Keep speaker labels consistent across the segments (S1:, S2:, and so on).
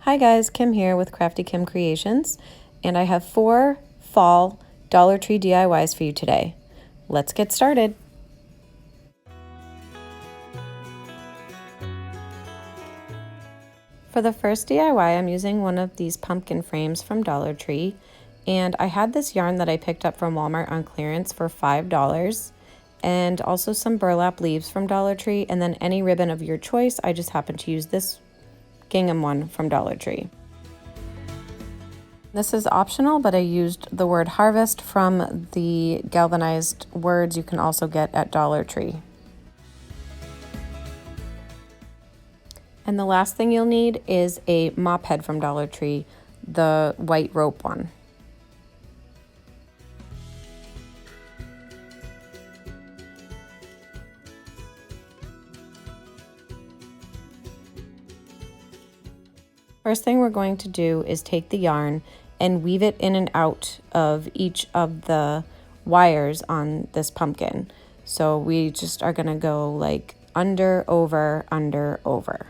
S1: Hi guys, Kim here with Crafty Kim Creations, and I have 4 fall Dollar Tree DIYs for you today. Let's get started. For the first DIY, I'm using one of these pumpkin frames from Dollar Tree, and I had this yarn that I picked up from Walmart on clearance for $5, and also some burlap leaves from Dollar Tree, and then any ribbon of your choice. I just happened to use this gingham one from Dollar Tree. This is optional, but I used the word harvest from the galvanized words you can also get at Dollar Tree. And the last thing you'll need is a mop head from Dollar Tree, the white rope one. First thing we're going to do is take the yarn and weave it in and out of each of the wires on this pumpkin. So we just are going to go like under, over, under, over.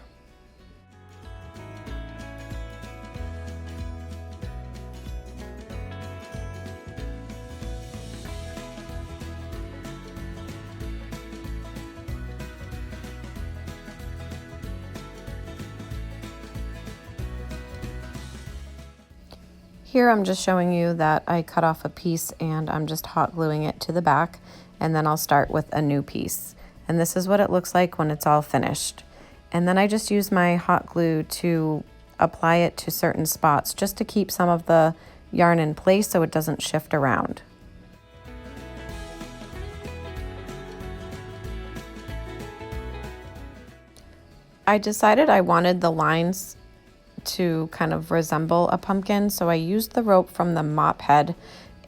S1: Here I'm just showing you that I cut off a piece and I'm just hot gluing it to the back, and then I'll start with a new piece. And this is what it looks like when it's all finished. And then I just use my hot glue to apply it to certain spots just to keep some of the yarn in place so it doesn't shift around. I decided I wanted the lines to kind of resemble a pumpkin, so I used the rope from the mop head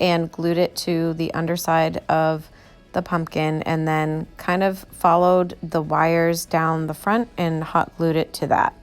S1: and glued it to the underside of the pumpkin, and then kind of followed the wires down the front and hot glued it to that.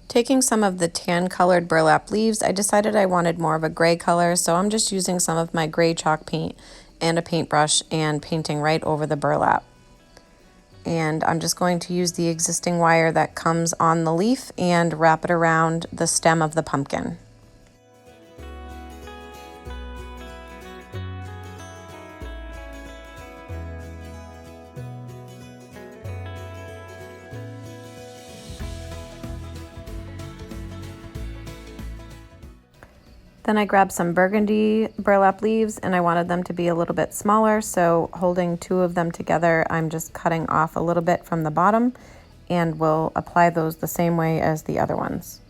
S1: Taking some of the tan colored burlap leaves, I decided I wanted more of a gray color, so I'm just using some of my gray chalk paint and a paintbrush and painting right over the burlap. And I'm just going to use the existing wire that comes on the leaf and wrap it around the stem of the pumpkin. Then I grabbed some burgundy burlap leaves and I wanted them to be a little bit smaller, so holding 2 of them together, I'm just cutting off a little bit from the bottom, and we'll apply those the same way as the other ones.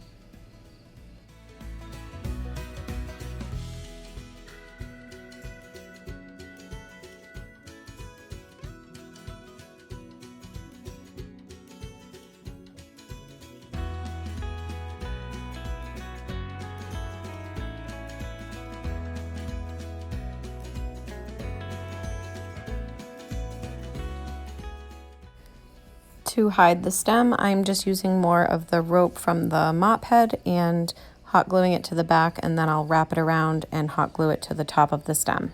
S1: To hide the stem, I'm just using more of the rope from the mop head and hot gluing it to the back, and then I'll wrap it around and hot glue it to the top of the stem.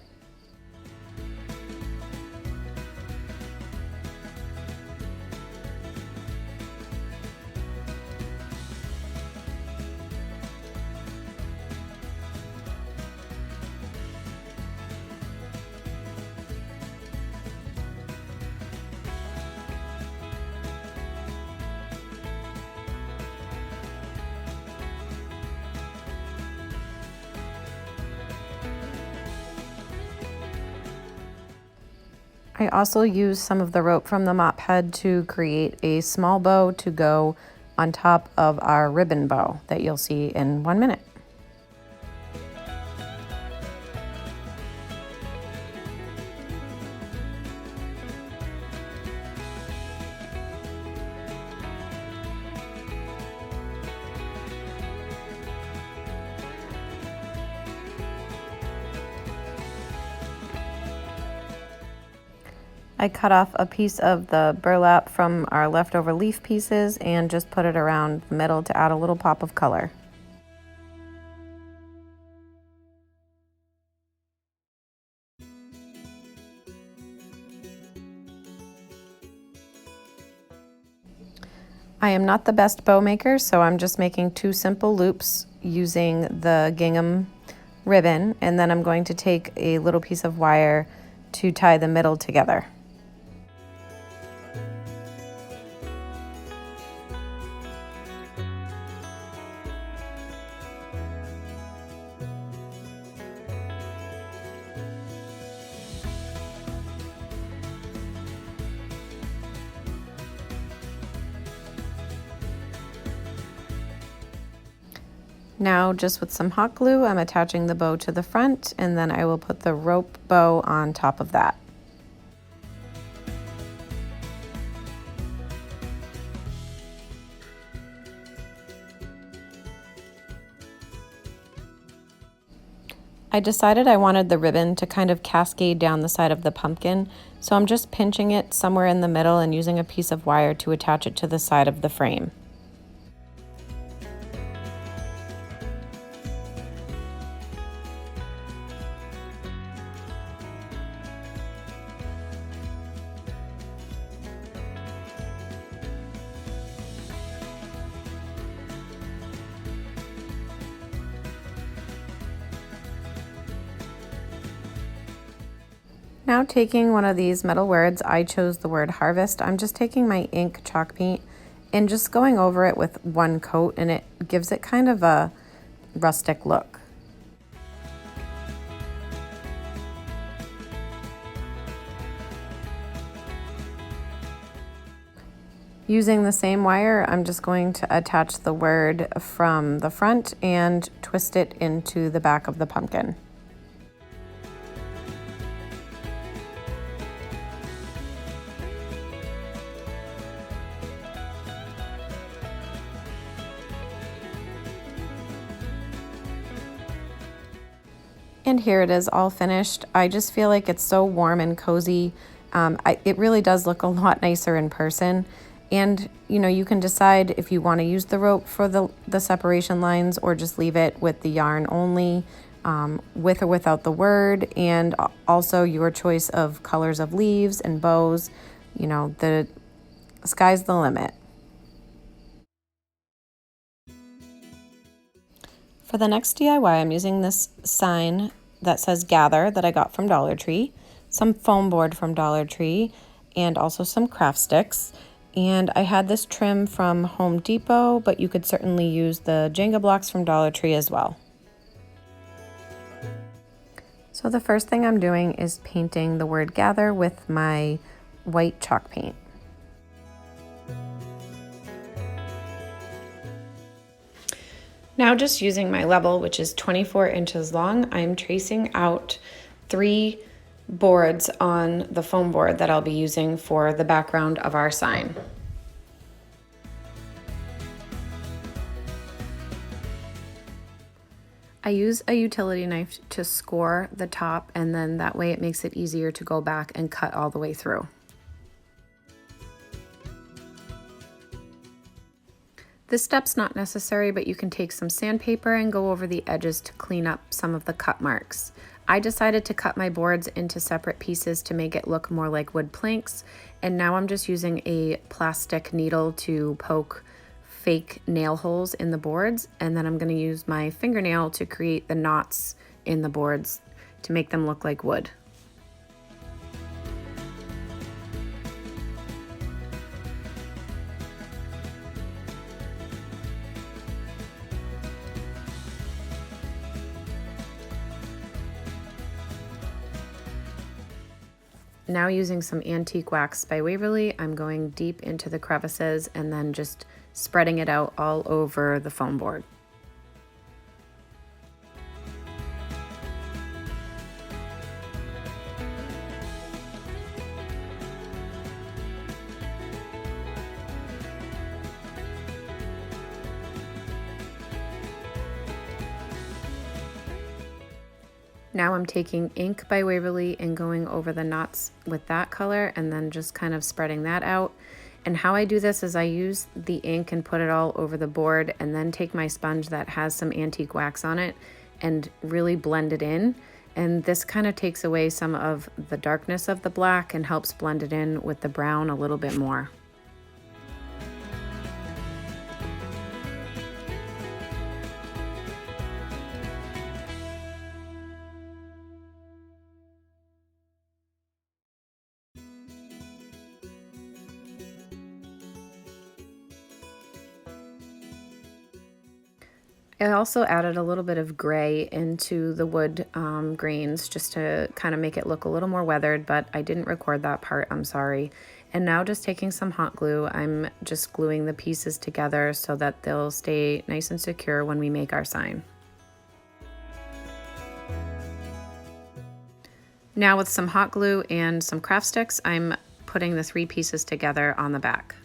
S1: I also used some of the rope from the mop head to create a small bow to go on top of our ribbon bow that you'll see in 1 minute. I cut off a piece of the burlap from our leftover leaf pieces and just put it around the middle to add a little pop of color. I am not the best bow maker, so I'm just making 2 simple loops using the gingham ribbon, and then I'm going to take a little piece of wire to tie the middle together. Now, just with some hot glue, I'm attaching the bow to the front, and then I will put the rope bow on top of that. I decided I wanted the ribbon to kind of cascade down the side of the pumpkin, so I'm just pinching it somewhere in the middle and using a piece of wire to attach it to the side of the frame. Now, taking one of these metal words, I chose the word harvest. I'm just taking my ink chalk paint and just going over it with one coat, and it gives it kind of a rustic look. Using the same wire, I'm just going to attach the word from the front and twist it into the back of the pumpkin. And here it is all finished. I just feel like it's so warm and cozy. It really does look a lot nicer in person. And you can decide if you want to use the rope for the separation lines or just leave it with the yarn only, with or without the word, and also your choice of colors of leaves and bows. The sky's the limit. For the next DIY, I'm using this sign that says Gather that I got from Dollar Tree, some foam board from Dollar Tree, and also some craft sticks. And I had this trim from Home Depot, but you could certainly use the Jenga blocks from Dollar Tree as well. So the first thing I'm doing is painting the word Gather with my white chalk paint. Now, just using my level, which is 24 inches long, I'm tracing out 3 boards on the foam board that I'll be using for the background of our sign. I use a utility knife to score the top, and then that way it makes it easier to go back and cut all the way through. This step's not necessary, but you can take some sandpaper and go over the edges to clean up some of the cut marks. I decided to cut my boards into separate pieces to make it look more like wood planks, and now I'm just using a plastic needle to poke fake nail holes in the boards, and then I'm going to use my fingernail to create the knots in the boards to make them look like wood. Now, using some antique wax by Waverly, I'm going deep into the crevices and then just spreading it out all over the foam board. Now I'm taking ink by Waverly and going over the knots with that color and then just kind of spreading that out. And how I do this is I use the ink and put it all over the board and then take my sponge that has some antique wax on it and really blend it in. And this kind of takes away some of the darkness of the black and helps blend it in with the brown a little bit more. I also added a little bit of gray into the wood grains just to kind of make it look a little more weathered, but I didn't record that part, I'm sorry. And now just taking some hot glue, I'm just gluing the pieces together so that they'll stay nice and secure when we make our sign. Now with some hot glue and some craft sticks, I'm putting the 3 pieces together on the back.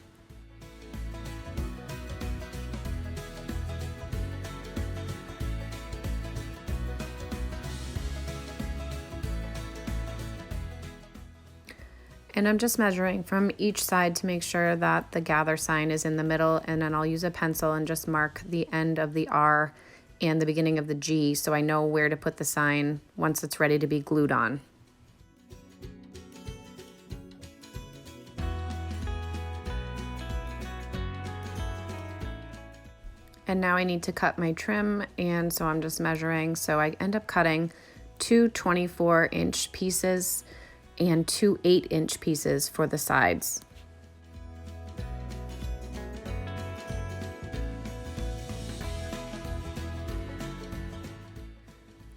S1: And I'm just measuring from each side to make sure that the gather sign is in the middle, and then I'll use a pencil and just mark the end of the R and the beginning of the G so I know where to put the sign once it's ready to be glued on. And now I need to cut my trim, and so I'm just measuring. So I end up cutting 2 24-inch pieces and 2 8-inch pieces for the sides.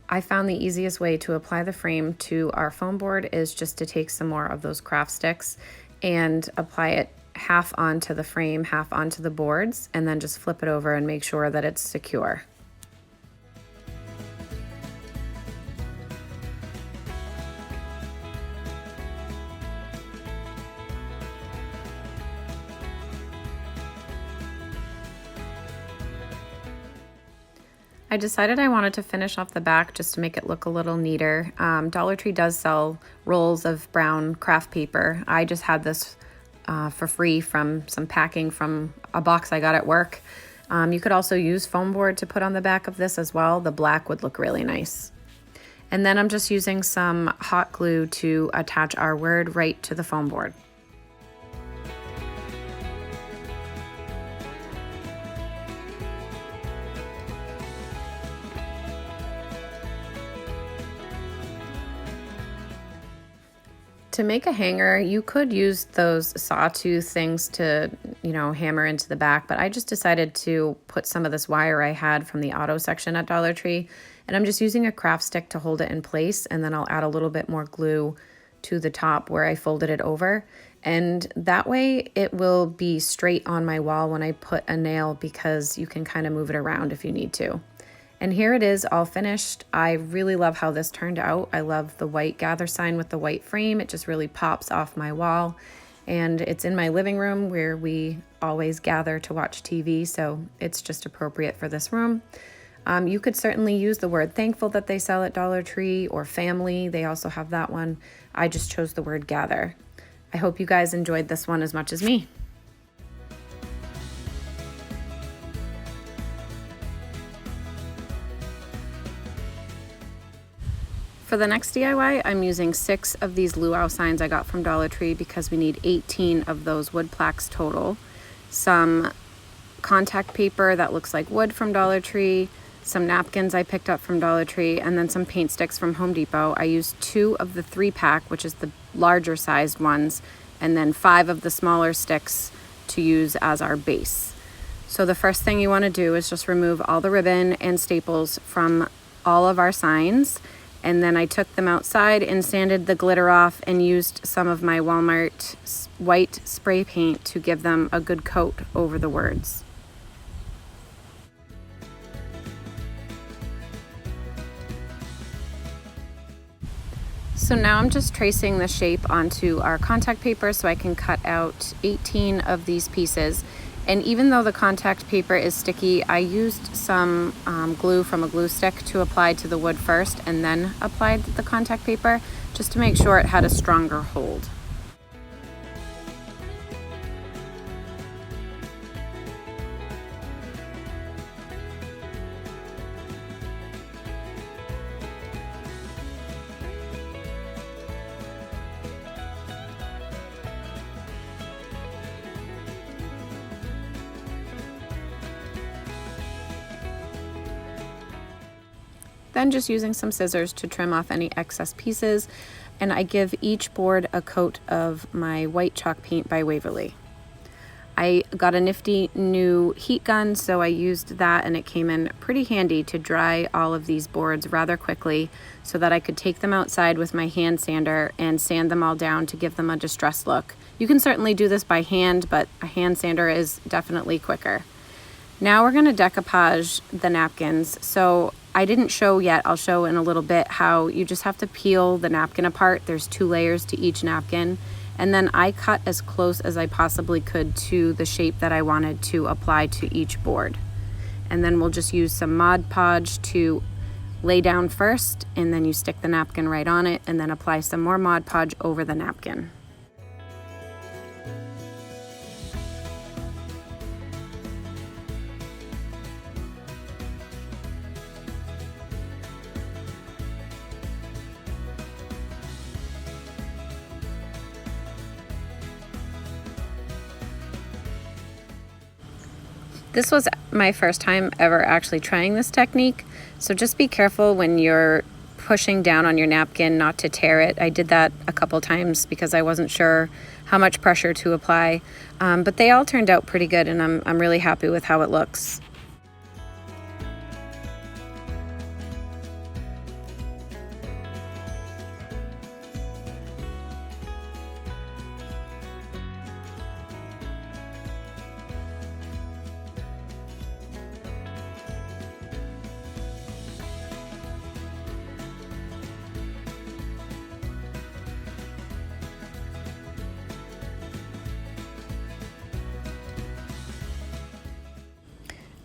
S1: I found the easiest way to apply the frame to our foam board is just to take some more of those craft sticks and apply it half onto the frame, half onto the boards, and then just flip it over and make sure that it's secure. I decided I wanted to finish off the back just to make it look a little neater. Dollar Tree does sell rolls of brown craft paper. I just had this for free from some packing from a box I got at work. You could also use foam board to put on the back of this as well. The black would look really nice. And then I'm just using some hot glue to attach our word right to the foam board. To make a hanger, you could use those sawtooth things to, hammer into the back, but I just decided to put some of this wire I had from the auto section at Dollar Tree, and I'm just using a craft stick to hold it in place, and then I'll add a little bit more glue to the top where I folded it over, and that way it will be straight on my wall when I put a nail, because you can kind of move it around if you need to. And here it is all finished. I really love how this turned out. I love the white gather sign with the white frame. It just really pops off my wall. And it's in my living room where we always gather to watch TV, so it's just appropriate for this room. You could certainly use the word thankful that they sell at Dollar Tree, or family. They also have that one. I just chose the word gather. I hope you guys enjoyed this one as much as me. For the next DIY, I'm using 6 of these luau signs I got from Dollar Tree because we need 18 of those wood plaques total. Some contact paper that looks like wood from Dollar Tree, some napkins I picked up from Dollar Tree, and then some paint sticks from Home Depot. I used 2 of the 3-pack, which is the larger sized ones, and then 5 of the smaller sticks to use as our base. So the first thing you want to do is just remove all the ribbon and staples from all of our signs. And then I took them outside and sanded the glitter off and used some of my Walmart white spray paint to give them a good coat over the words. So now I'm just tracing the shape onto our contact paper so I can cut out 18 of these pieces. And even though the contact paper is sticky, I used some glue from a glue stick to apply to the wood first and then applied the contact paper just to make sure it had a stronger hold. Then just using some scissors to trim off any excess pieces, and I give each board a coat of my white chalk paint by Waverly. I got a nifty new heat gun, so I used that, and it came in pretty handy to dry all of these boards rather quickly so that I could take them outside with my hand sander and sand them all down to give them a distressed look. You can certainly do this by hand, but a hand sander is definitely quicker. Now we're going to decoupage the napkins. So I didn't show yet, I'll show in a little bit how you just have to peel the napkin apart. There's 2 layers to each napkin. And then I cut as close as I possibly could to the shape that I wanted to apply to each board. And then we'll just use some Mod Podge to lay down first, and then you stick the napkin right on it and then apply some more Mod Podge over the napkin. This was my first time ever actually trying this technique, so just be careful when you're pushing down on your napkin not to tear it. I did that a couple times because I wasn't sure how much pressure to apply, but they all turned out pretty good, and I'm really happy with how it looks.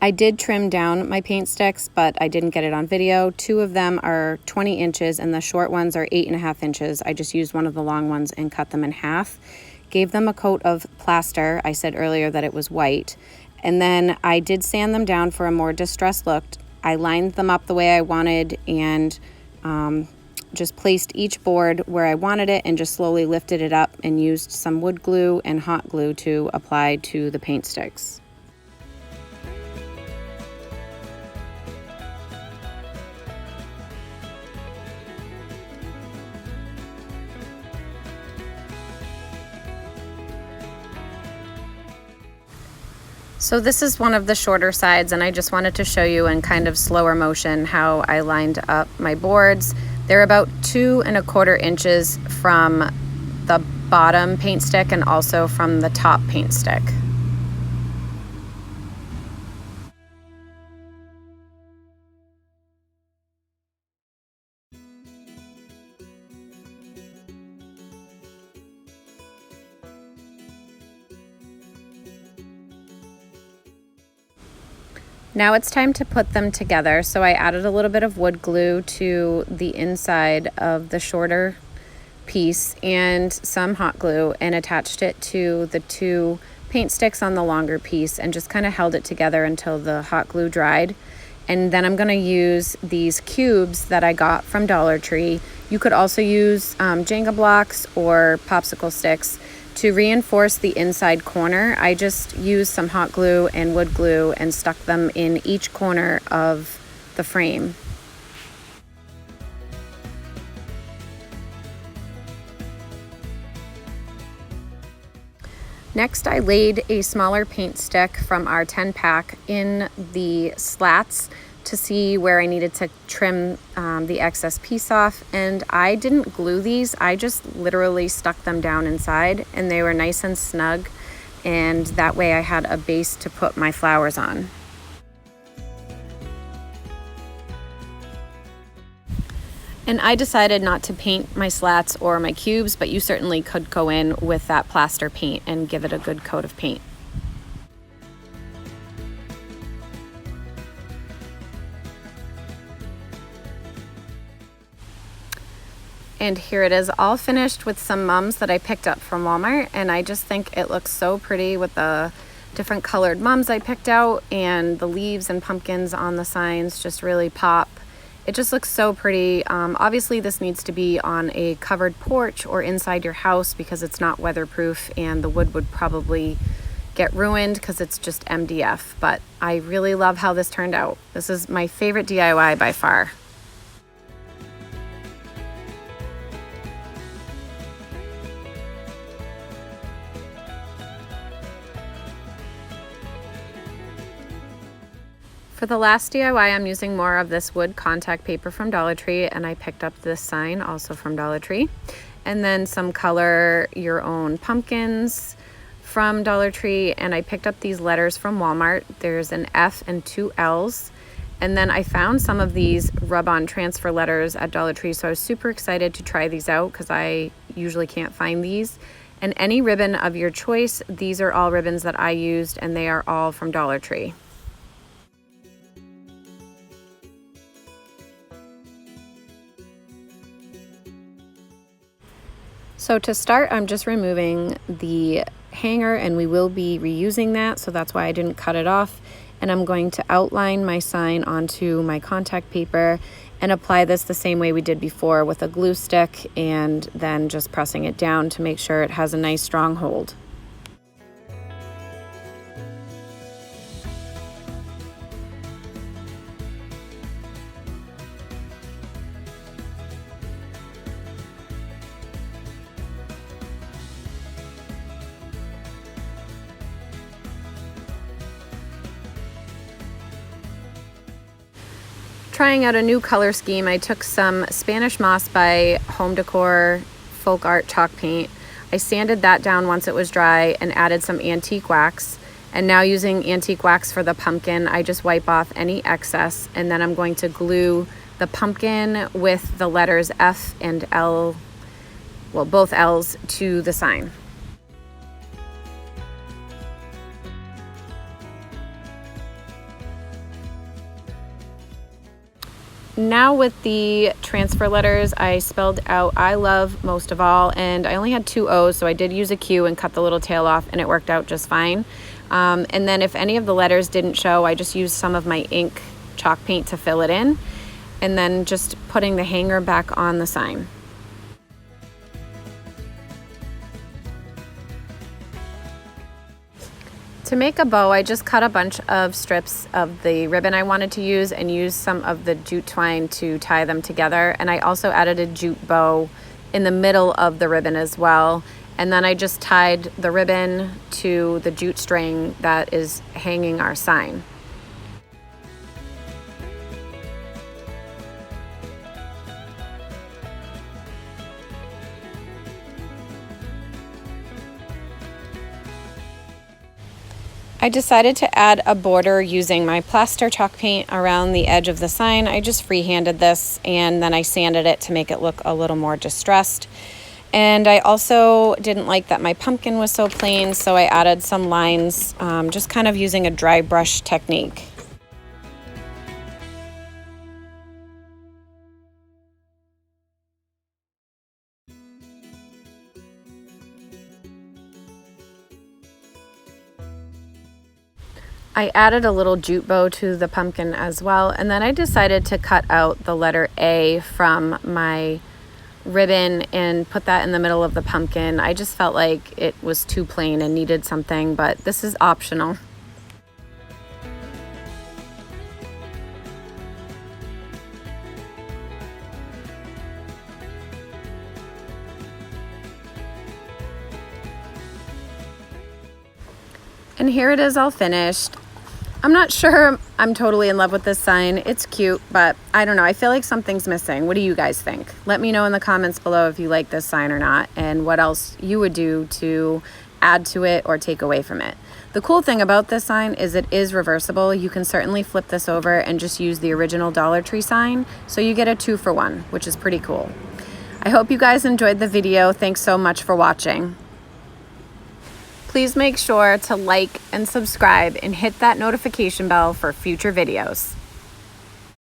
S1: I did trim down my paint sticks, but I didn't get it on video. 2 of them are 20 inches and the short ones are 8.5 inches. I just used one of the long ones and cut them in half. Gave them a coat of plaster. I said earlier that it was white. And then I did sand them down for a more distressed look. I lined them up the way I wanted and just placed each board where I wanted it and just slowly lifted it up and used some wood glue and hot glue to apply to the paint sticks. So this is one of the shorter sides, and I just wanted to show you in kind of slower motion how I lined up my boards. They're about 2¼ inches from the bottom paint stick and also from the top paint stick. Now it's time to put them together. So I added a little bit of wood glue to the inside of the shorter piece and some hot glue and attached it to the 2 paint sticks on the longer piece and just kind of held it together until the hot glue dried. And then I'm going to use these cubes that I got from Dollar Tree. You could also use Jenga blocks or popsicle sticks. To reinforce the inside corner, I just used some hot glue and wood glue and stuck them in each corner of the frame. Next, I laid a smaller paint stick from our 10-pack in the slats to see where I needed to trim the excess piece off, and I didn't glue these. I just literally stuck them down inside, and they were nice and snug, and that way I had a base to put my flowers on. And I decided not to paint my slats or my cubes, but you certainly could go in with that plaster paint and give it a good coat of paint. And here it is all finished with some mums that I picked up from Walmart, and I just think it looks so pretty with the different colored mums I picked out, and the leaves and pumpkins on the signs just really pop. It just looks so pretty. Obviously this needs to be on a covered porch or inside your house because it's not weatherproof, and the wood would probably get ruined because it's just MDF, but I really love how this turned out. This is my favorite DIY by far. For the last DIY, I'm using more of this wood contact paper from Dollar Tree, and I picked up this sign also from Dollar Tree. And then some color your own pumpkins from Dollar Tree, and I picked up these letters from Walmart. There's an F and 2 L's. And then I found some of these rub-on transfer letters at Dollar Tree, so I was super excited to try these out because I usually can't find these. And any ribbon of your choice, these are all ribbons that I used, and they are all from Dollar Tree. So to start, I'm just removing the hanger, and we will be reusing that, so that's why I didn't cut it off. And I'm going to outline my sign onto my contact paper and apply this the same way we did before with a glue stick, and then just pressing it down to make sure it has a nice strong hold. Trying out a new color scheme, I took some Spanish Moss by Home Decor Folk Art chalk paint. I sanded that down once it was dry and added some antique wax. And now using antique wax for the pumpkin, I just wipe off any excess, and then I'm going to glue the pumpkin with the letters F and L, well, both L's, to the sign. Now with the transfer letters, I spelled out I love most of all, and I only had 2 O's, so I did use a Q and cut the little tail off, and it worked out just fine. And then if any of the letters didn't show, I just used some of my ink chalk paint to fill it in, and then just putting the hanger back on the sign. To make a bow, I just cut a bunch of strips of the ribbon I wanted to use and used some of the jute twine to tie them together. And I also added a jute bow in the middle of the ribbon as well. And then I just tied the ribbon to the jute string that is hanging our sign. I decided to add a border using my plaster chalk paint around the edge of the sign. I just freehanded this, and then I sanded it to make it look a little more distressed. And I also didn't like that my pumpkin was so plain, so I added some lines, just kind of using a dry brush technique. I added a little jute bow to the pumpkin as well, and then I decided to cut out the letter A from my ribbon and put that in the middle of the pumpkin. I just felt like it was too plain and needed something, but this is optional. And here it is all finished. I'm not sure I'm totally in love with this sign. It's cute, but I don't know. I feel like something's missing. What do you guys think? Let me know in the comments below if you like this sign or not, and what else you would do to add to it or take away from it. The cool thing about this sign is it is reversible. You can certainly flip this over and just use the original Dollar Tree sign, so you get a 2-for-1, which is pretty cool. I hope you guys enjoyed the video. Thanks so much for watching. Please make sure to like and subscribe and hit that notification bell for future videos.